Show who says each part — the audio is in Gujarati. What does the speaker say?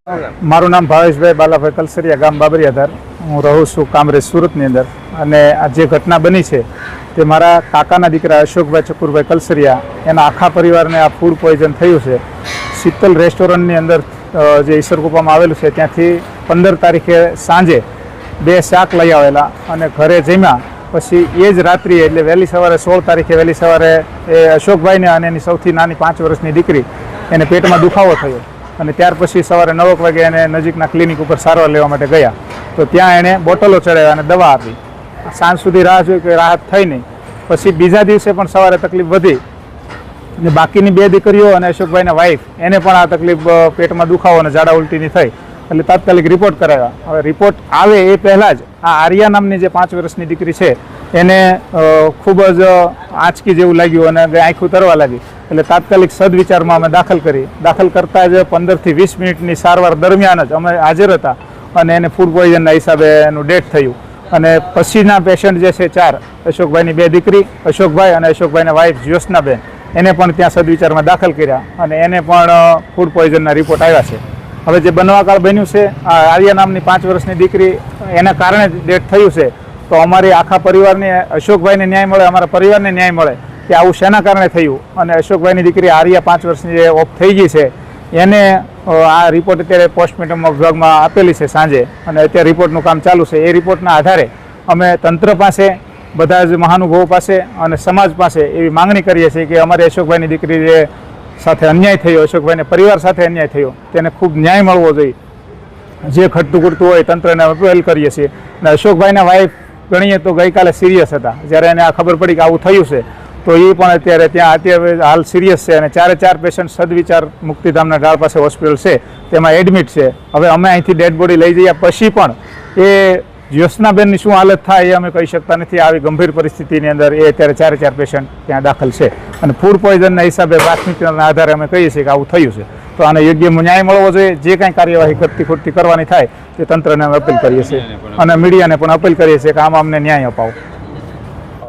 Speaker 1: મારું નામ ભાવેશભાઈ બાલાભાઈ કલસરિયા, ગામ બાબરિયાધાર. હું રહું છું કામરેજ, સુરતની અંદર. અને આ જે ઘટના બની છે તે મારા કાકાના દીકરા અશોકભાઈ ચકુરભાઈ કલસરિયા, એના આખા પરિવારને આ ફૂડ પોઈઝન થયું છે. શીતલ રેસ્ટોરન્ટની અંદર જે ઈસરકુપામાં આવેલું છે ત્યાંથી 15 તારીખે સાંજે 2 શાક લઈ આવેલા અને ઘરે જમ્યા. પછી એ જ રાત્રિએ એટલે વહેલી સવારે 16 તારીખે વહેલી સવારે એ અશોકભાઈને અને એની સૌથી નાની 5 વર્ષની દીકરી એને પેટમાં દુખાવો થયો અને ત્યાર પછી સવારે 9 વાગે એને નજીકના ક્લિનિક ઉપર સારવાર લેવા માટે ગયા. તો ત્યાં એણે બોટલો ચડાવ્યા અને દવા આપી. સાંજ સુધી રાહ જોઈ કે રાહત થઈ નહીં. પછી બીજા દિવસે પણ સવારે તકલીફ વધી અને બાકીની 2 દીકરીઓ અને અશોકભાઈના વાઈફ એને પણ આ તકલીફ પેટમાં દુખાવો અને ઝાડા ઉલટીની થઈ. એટલે તાત્કાલિક રિપોર્ટ કરાવ્યા. હવે રિપોર્ટ આવે એ પહેલાં જ આ આર્યા નામની જે 5 વર્ષની દીકરી છે એને ખૂબ જ આંચકી જેવું લાગ્યું અને આંખું તરવા લાગી. એટલે તાત્કાલિક સદવિચારમાં અમે દાખલ કરી. દાખલ કરતાં જ 15 થી 20 મિનિટની સારવાર દરમિયાન જ અમે હાજર હતા અને એને ફૂડ પોઈઝનના હિસાબે એનું ડેથ થયું. અને પછીના પેશન્ટ જે છે 4, અશોકભાઈની 2 દીકરી, અશોકભાઈ અને અશોકભાઈના વાઈફ જ્યોત્સનાબેન, એને પણ ત્યાં સદવિચારમાં દાખલ કર્યા અને એને પણ ફૂડ પોઈઝનના રિપોર્ટ આવ્યા છે. હવે જે બનવાકાળ બન્યું છે આ આર્યા નામની 5 વર્ષની દીકરી એના કારણે જ ડેથ થયું છે. તો અમારી આખા પરિવારને, અશોકભાઈને ન્યાય મળે, અમારા પરિવારને ન્યાય મળે કે આવું શેના કારણે થયું. અને અશોકભાઈની દીકરી આર્યા 5 વર્ષની જે ઓફ થઈ ગઈ છે એને આ રિપોર્ટ અત્યારે પોસ્ટમોર્ટમ વિભાગમાં આપેલી છે સાંજે અને અત્યારે રિપોર્ટનું કામ ચાલુ છે. એ રિપોર્ટના આધારે અમે તંત્ર પાસે, બધા જ મહાનુભાવો પાસે અને સમાજ પાસે એવી માંગણી કરીએ છીએ કે અમારી અશોકભાઈની દીકરી જે સાથે અન્યાય થયો, અશોકભાઈને પરિવાર સાથે અન્યાય થયો, તેને ખૂબ ન્યાય મળવો જોઈએ. જે ઘટતું ઘટતું હોય તંત્રને અપીલ કરીએ છીએ. અને અશોકભાઈના વાઈફ ગણીએ તો ગઈકાલે સિરિયસ હતા. જ્યારે એને આ ખબર પડી કે આવું થયું છે તો એ પણ અત્યારે હાલ સિરિયસ છે અને 4 પેશન્ટ સદવિચાર મુક્તિધામના ઢાળ પાસે હોસ્પિટલ છે તેમાં એડમિટ છે. હવે અમે અહીંથી ડેડ બોડી લઈ જઈએ પછી પણ એ જ્યોત્સનાબેનની શું હાલત થાય એ અમે કહી શકતા નથી. આવી ગંભીર પરિસ્થિતિની અંદર એ અત્યારે 4 પેશન્ટ ત્યાં દાખલ છે અને ફૂડ પોઈઝનના હિસાબે પ્રાથમિકતાના આધારે અમે કહીએ છીએ કે આવું થયું છે. તો આને યોગ્ય ન્યાય મળવો જોઈએ. જે કાંઈ કાર્યવાહી કરતી ખોટી કરવાની થાય તે તંત્રને અમે અપીલ કરીએ છીએ અને મીડિયાને પણ અપીલ કરીએ છીએ કે આમાં અમને ન્યાય અપાવો.